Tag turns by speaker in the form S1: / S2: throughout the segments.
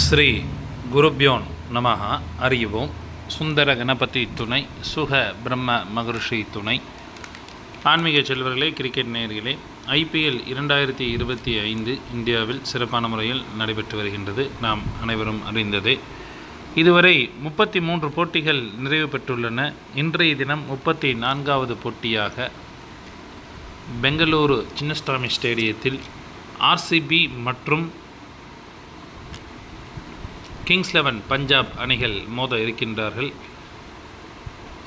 S1: ஸ்ரீ குருப்யோன் நமஹ. அறிவோம். சுந்தர கணபதி துணை, சுக பிரம்ம மகர்ஷி துணை. ஆன்மீக செல்வர்களே, கிரிக்கெட் நேயர்களே, ஐபிஎல் 2025 இந்தியாவில் சிறப்பான முறையில் நடைபெற்று வருகின்றது. நாம் அனைவரும் அறிந்ததே. இதுவரை 33 போட்டிகள் நிறைவு பெற்றுள்ளன. இன்றைய தினம் 34வது போட்டியாக பெங்களூரு சின்னஸ்வாமி ஸ்டேடியத்தில் ஆர்சிபி மற்றும் கிங்ஸ் 11 பஞ்சாப் அணிகள் மோத இருக்கின்றார்கள்.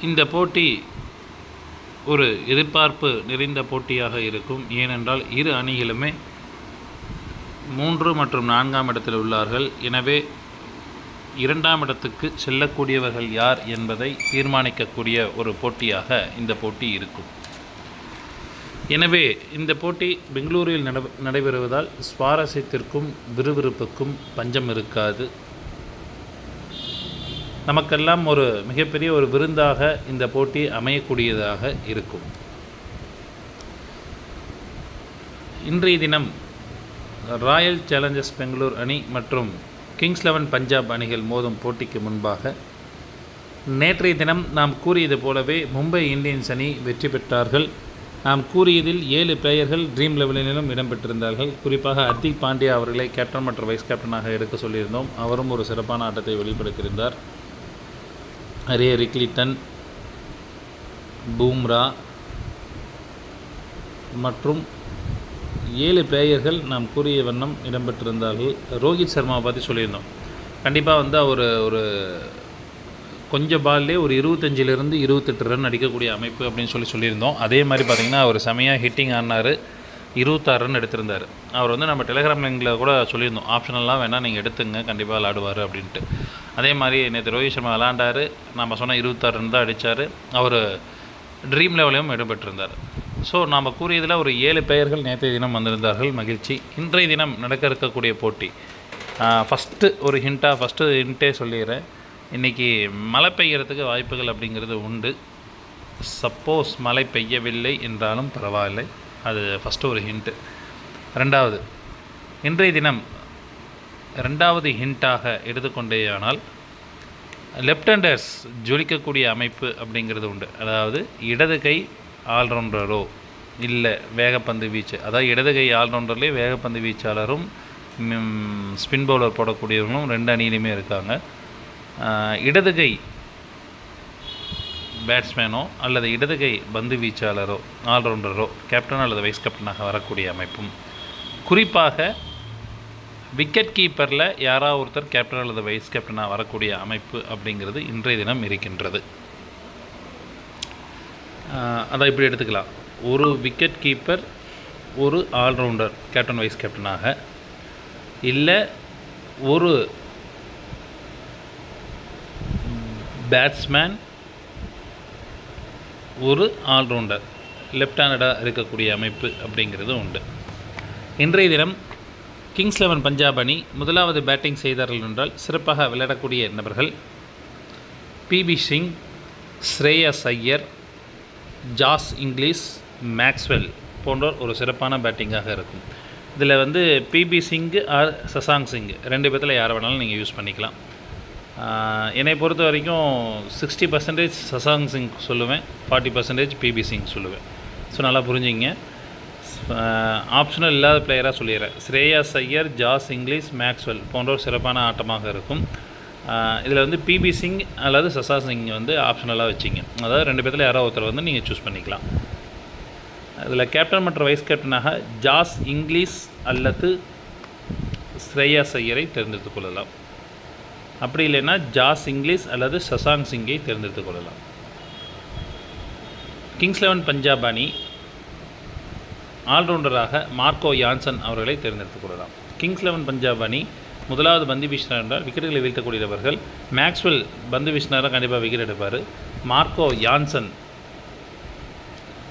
S1: இந்த போட்டி ஒரு எதிர்பார்ப்பு நிறைந்த போட்டியாக இருக்கும். ஏனென்றால் இரு அணிகளுமே 3 மற்றும் 4ஆம் இடத்தில் உள்ளார்கள். எனவே 2ஆம் இடத்துக்கு செல்லக்கூடியவர்கள் யார் என்பதை தீர்மானிக்கக்கூடிய ஒரு போட்டியாக இந்த போட்டி இருக்கும். எனவே இந்த போட்டி பெங்களூரில் நடைபெறுவதால் சுவாரஸ்யத்திற்கும் விறுவிறுப்புக்கும் பஞ்சம் இருக்காது. நமக்கெல்லாம் ஒரு மிகப்பெரிய ஒரு விருந்தாக இந்த போட்டி அமையக்கூடியதாக இருக்கும். இன்றைய தினம் ராயல் சேலஞ்சர்ஸ் பெங்களூர் அணி மற்றும் கிங்ஸ் 11 பஞ்சாப் அணிகள் மோதும் போட்டிக்கு முன்பாக நேற்றைய தினம் நாம் கூறியது போலவே மும்பை இந்தியன்ஸ் அணி வெற்றி பெற்றார்கள். நாம் கூறியதில் 7 பிளேயர்கள் ட்ரீம் லெவலிலும் இடம்பெற்றிருந்தார்கள். குறிப்பாக ஹர்திக் பாண்டியா அவர்களை கேப்டன் மற்றும் வைஸ் கேப்டனாக எடுக்க சொல்லியிருந்தோம். அவரும் ஒரு சிறப்பான ஆட்டத்தை வெளிப்படுத்தியிருந்தார். ரிக்லிட்டன், பூம்ரா மற்றும் 7 பிளேயர்கள் நாம் கூறிய வண்ணம் இடம்பெற்றிருந்தார்கள். ரோஹித் சர்மாவை பற்றி சொல்லியிருந்தோம். கண்டிப்பாக அவர் ஒரு கொஞ்சம் பால்லே ஒரு 25லிருந்து 28 ரன் அடிக்கக்கூடிய அமைப்பு அப்படின்னு சொல்லியிருந்தோம். அதே மாதிரி பார்த்திங்கன்னா அவர் செமையாக ஹிட்டிங் ஆனார். 26 ரன் எடுத்திருந்தார். அவர் நம்ம டெலிகிராம் லிங்கில் கூட சொல்லியிருந்தோம், ஆப்ஷனெல்லாம் வேணால் நீங்கள் எடுத்துங்க, கண்டிப்பாக விளாடுவார் அப்படின்ட்டு. அதே மாதிரி நேற்று ரோஹித் சர்மா விளாண்டார். நம்ம சொன்ன 26 ரன் தான் அடித்தார். அவர் ட்ரீம் லெவலையும் இடம்பெற்றிருந்தார். ஸோ நாம் கூறியதில் ஒரு 7 பெயர்கள் நேற்றைய தினம் வந்திருந்தார்கள். மகிழ்ச்சி. இன்றைய தினம் நடக்க இருக்கக்கூடிய போட்டி ஃபஸ்ட்டு ஹிண்ட்டே சொல்லிடுறேன். இன்றைக்கி மழை பெய்யறதுக்கு வாய்ப்புகள் அப்படிங்கிறது உண்டு. சப்போஸ் மழை பெய்யவில்லை என்றாலும் பரவாயில்லை. அது ஃபஸ்ட்டு ஒரு ஹிண்ட்டு. ரெண்டாவது, இன்றைய தினம் 2வது ஹிண்ட்டாக எடுத்துக்கொண்டேயானால் லெஃப்ட் ஹேண்டர்ஸ் ஜொலிக்கக்கூடிய அமைப்பு அப்படிங்கிறது உண்டு. அதாவது இடது கை ஆல்ரவுண்டரோ இல்லை வேகப்பந்து வீச்சு, அதாவது இடது கை ஆல்ரவுண்டர்லேயே வேகப்பந்து வீச்சாளரும் ஸ்பின் பவுலர் போடக்கூடியவர்களும் 2 அணியிலுமே இருக்காங்க. இடது கை பேட்ஸ்மேனோ அல்லது இடது கை பந்து வீச்சாளரோ ஆல்ரவுண்டரோ கேப்டன் அல்லது வைஸ் கேப்டனாக வரக்கூடிய அமைப்பும், குறிப்பாக விக்கெட் கீப்பரில் யாராவது ஒருத்தர் கேப்டன் அல்லது வைஸ் கேப்டனாக வரக்கூடிய அமைப்பு அப்படிங்கிறது இன்றைய தினம் இருக்கின்றது. அதை இப்படி எடுத்துக்கலாம். ஒரு விக்கெட் கீப்பர், ஒரு ஆல்ரவுண்டர் கேப்டன் வைஸ் கேப்டனாக, இல்லை ஒரு பேட்ஸ்மேன், ஒரு ஆல்ரவுண்டர் லெஃப்ட் ஹேண்டடாக இருக்கக்கூடிய அமைப்பு அப்படிங்கிறது உண்டு. இன்றைய தினம் கிங்ஸ் 11 பஞ்சாப் அணி முதலாவது பேட்டிங் செய்தார்கள் என்றால் சிறப்பாக விளையாடக்கூடிய நபர்கள் பிபி சிங், ஸ்ரேயஸ் ஐயர், ஜாஸ் இங்கிலீஷ், மேக்ஸ்வெல் போன்றோர் ஒரு சிறப்பான பேட்டிங்காக இருக்கும். இதில் பிபி சிங் ஆர் சசாங் சிங் 2 பேர்த்தில் யாரை வேணாலும் நீங்கள் யூஸ் பண்ணிக்கலாம். என்னை பொறுத்த வரைக்கும் 60% சசாங் சிங் சொல்லுவேன், 40% பிபி சிங் சொல்லுவேன். ஸோ நல்லா புரிஞ்சிங்க. ஆப்ஷனல் இல்லாத பிளேயராக சொல்லிடுறேன். Shreyas Iyer, Josh English, Maxwell போன்றோர் சிறப்பான ஆட்டமாக இருக்கும். இதில் பிபி சிங் அல்லது சசாங் சிங் ஆப்ஷனலாக வச்சிங்க. அதாவது 2 பேர்த்தில் யாராவது ஒருத்தர் நீங்கள் சூஸ் பண்ணிக்கலாம். இதில் கேப்டன் மற்றும் வைஸ் கேப்டனாக ஜாஸ் இங்கிலீஷ் அல்லது ஸ்ரேயாஸ் ஐயரை தேர்ந்தெடுத்துக் கொள்ளலாம். அப்படி இல்லைன்னா ஜாஸ் இங்கிலீஷ் அல்லது சசாங் சிங்கை தேர்ந்தெடுத்துக் கொள்ளலாம். கிங்ஸ் 11 பஞ்சாப் அணி ஆல்ரவுண்டராக மார்க்கோ யான்சன் அவர்களை தேர்ந்தெடுத்துக் கொள்ளலாம். கிங்ஸ் 11 பஞ்சாப் அணி முதலாவது பந்து வீசினார் என்றால் விக்கெட்டுகளை வீழ்த்தக்கூடியவர்கள். மேக்ஸ்வெல் பந்து வீசினாராக கண்டிப்பாக விக்கெட் எடுப்பார். மார்க்கோ யான்சன்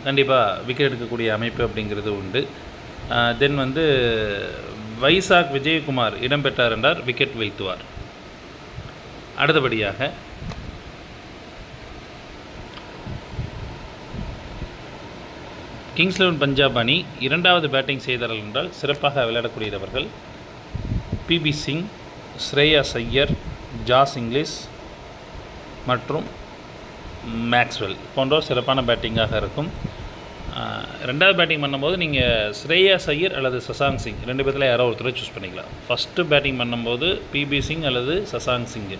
S1: கண்டிப்பாக விக்கெட் எடுக்கக்கூடிய அமைப்பு அப்படிங்கிறது உண்டு. தென் வைசாக் விஜயகுமார் இடம்பெற்றார் என்றால் விக்கெட் வீழ்த்துவார். அடுத்தபடியாக கிங்ஸ் 11 பஞ்சாப் அணி 2வது பேட்டிங் செய்தார்கள் என்றால் சிறப்பாக விளையாடக்கூடியவர்கள் பிபி சிங், ஸ்ரேயாஸ் ஐயர், ஜாஸ் இங்கிலீஷ் மற்றும் மேக்ஸ்வெல் போன்றோர் சிறப்பான பேட்டிங்காக இருக்கும். ரெண்டாவது பேட்டிங் பண்ணும்போது நீங்கள் ஸ்ரேயாஸ் ஐயர் அல்லது சசாங்க் சிங் ரெண்டு பேர்த்தில் யாரோ ஒருத்தரை சூஸ் பண்ணிக்கலாம். ஃபஸ்ட்டு பேட்டிங் பண்ணும்போது பிபி சிங் அல்லது சசாங்க் சிங்,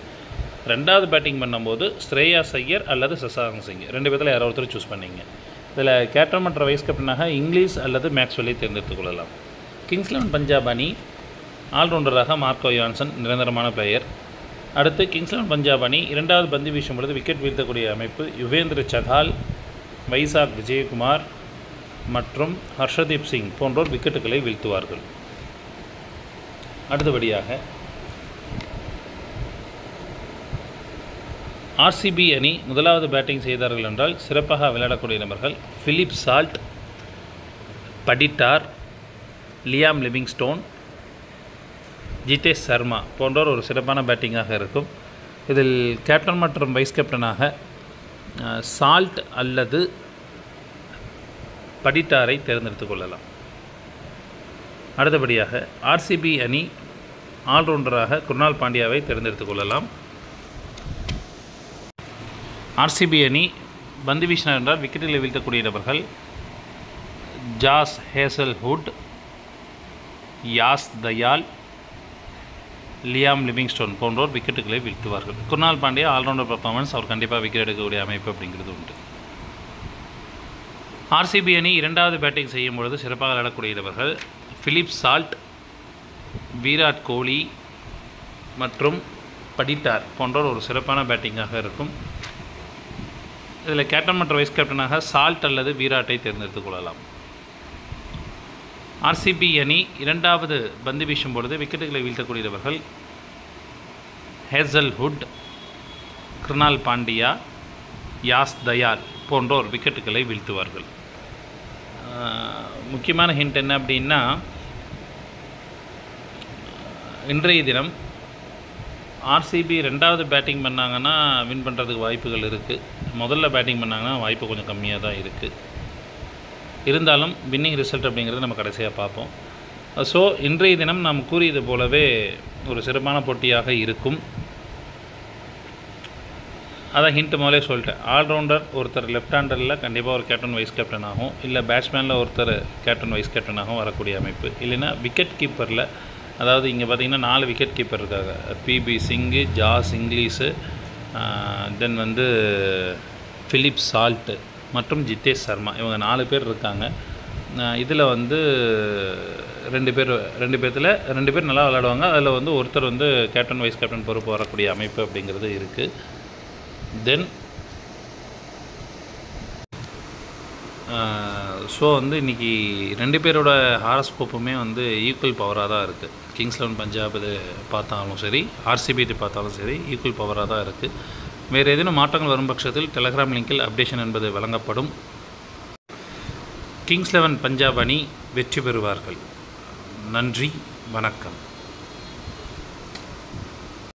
S1: ரெண்டாவது பேட்டிங் பண்ணும்போது ஸ்ரேயாஸ் ஐயர் அல்லது சசாங்க் சிங் ரெண்டு பேர்த்தில் யாரோ ஒருத்தர் சூஸ் பண்ணிங்க. இதில் கேப்டன் மற்றும் வைஸ் கேப்டனாக இங்கிலீஷ் அல்லது மேக்ஸ்வெல்லை தேர்ந்தெடுத்துக் கொள்ளலாம். கிங்ஸ் 11 பஞ்சாப் அணி ஆல்ரவுண்டராக மார்க்கோ யான்சன் நிரந்தரமான பிளேயர். அடுத்து கிங்ஸ் 11 பஞ்சாப் அணி இரண்டாவது பந்து வீசும் பொழுது விக்கெட் வீழ்த்தக்கூடிய அமைப்பு யுவேந்திர சஹால், வைசாக் விஜயகுமார் மற்றும் ஹர்ஷதீப் சிங் போன்றோர் விக்கெட்டுகளை வீழ்த்துவார்கள். அடுத்தபடியாக ஆர்சிபி அணி முதலாவது பேட்டிங் செய்தார்கள் என்றால் சிறப்பாக விளையாடக்கூடிய நபர்கள் Philip Salt, Patidar, Liam Livingstone, Jitesh Sharma போன்றோர் ஒரு சிறப்பான பேட்டிங்காக இருக்கும். இதில் கேப்டன் மற்றும் வைஸ் கேப்டனாக சால்ட் அல்லது படிட்டாரை தேர்ந்தெடுத்துக் கொள்ளலாம். அடுத்தபடியாக ஆர்சிபி அணி ஆல்ரவுண்டராக குர்னால் பாண்டியாவை தேர்ந்தெடுத்துக் கொள்ளலாம். ஆர்சிபி அணி பந்து வீசினார் என்றால் விக்கெட்டில் வீழ்த்தக்கூடிய நபர்கள் ஜாஸ் ஹேசல்வுட், யாஸ் தயால், லியாம் லிவிங்ஸ்டோன் போன்றோர் விக்கெட்டுகளை வீழ்த்துவார்கள். குர்னால் பாண்டியா ஆல்ரவுண்டர் பர்ஃபார்மன்ஸ், அவர் கண்டிப்பாக விக்கெட் எடுக்கக்கூடிய அமைப்பு அப்படிங்கிறது உண்டு. ஆர்சிபி அணி இரண்டாவது பேட்டிங் செய்யும் பொழுது சிறப்பாக விளையாடக்கூடியவர்கள் பிலிப் சால்ட், விராட் கோலி மற்றும் படிட்டார் போன்றோர் ஒரு சிறப்பான பேட்டிங்காக இருக்கும். இதில் கேப்டன் மற்றும் வைஸ் கேப்டனாக சால்ட் அல்லது விராட்டை தேர்ந்தெடுத்துக் கொள்ளலாம். ஆர்சிபி அணி இரண்டாவது பந்து வீசும் பொழுது விக்கெட்டுகளை வீழ்த்தக்கூடியவர்கள் ஹேசல்வுட், குர்னால் பாண்டியா, யாஸ் தயால் போன்றோர் விக்கெட்டுகளை வீழ்த்துவார்கள். முக்கியமான ஹிண்ட் என்ன அப்படின்னா, இன்றைய தினம் ஆர்சிபி ரெண்டாவது பேட்டிங் பண்ணாங்கன்னா வின் பண்ணுறதுக்கு வாய்ப்புகள் இருக்குது. முதல்ல பேட்டிங் பண்ணாங்கன்னா வாய்ப்பு கொஞ்சம் கம்மியாக தான் இருக்குது. இருந்தாலும் வின்னிங் ரிசல்ட் அப்படிங்கிறது நம்ம கடைசியாக பார்ப்போம். ஸோ இன்றைய தினம் நாம் கூறியது போலவே ஒரு சிறப்பான போட்டியாக இருக்கும். அதான் ஹிண்ட் முதலே சொல்லிட்டேன். ஆல்ரவுண்டர் ஒருத்தர் லெஃப்ட் ஹேண்டரில் கண்டிப்பாக ஒரு கேப்டன் வைஸ் கேப்டன் ஆகும், இல்லை பேட்ஸ்மேனில் ஒருத்தர் கேப்டன் வைஸ் கேப்டனாகவும் வரக்கூடிய அமைப்பு. இல்லைன்னா விக்கெட் கீப்பரில், அதாவது இங்கே பார்த்திங்கன்னா 4 விக்கெட் கீப்பர் இருக்காங்க. பிபி சிங்கு, ஜாஸ் இங்கிலீஷு, தென் வந்து பிலிப் சால்ட்டு மற்றும் ஜிதேஷ் சர்மா, இவங்க 4 பேர் இருக்காங்க. இதில் வந்து 2 பேர் நல்லா விளையாடுவாங்க. அதில் வந்து ஒருத்தர் வந்து கேப்டன் வைஸ் கேப்டன் பொறுப்பு வரக்கூடிய அமைப்பு அப்படிங்கிறது இருக்குது. தென் ஸோ வந்து இன்றைக்கி 2 பேரோட ஹாரஸ்கோப்புமே வந்து ஈக்குவல் பவராக தான் இருக்குது. கிங்ஸ் 11 பஞ்சாப் இது பார்த்தாலும் சரி, ஆர்சிபி இது பார்த்தாலும் சரி, ஈக்குவல் பவராக தான் இருக்குது. வேறு ஏதேனும் மாற்றங்கள் வரும் பட்சத்தில் டெலகிராம் லிங்கில் அப்டேஷன் என்பது வழங்கப்படும். கிங்ஸ் 11 பஞ்சாப் அணி வெற்றி பெறுவார்கள். நன்றி, வணக்கம்.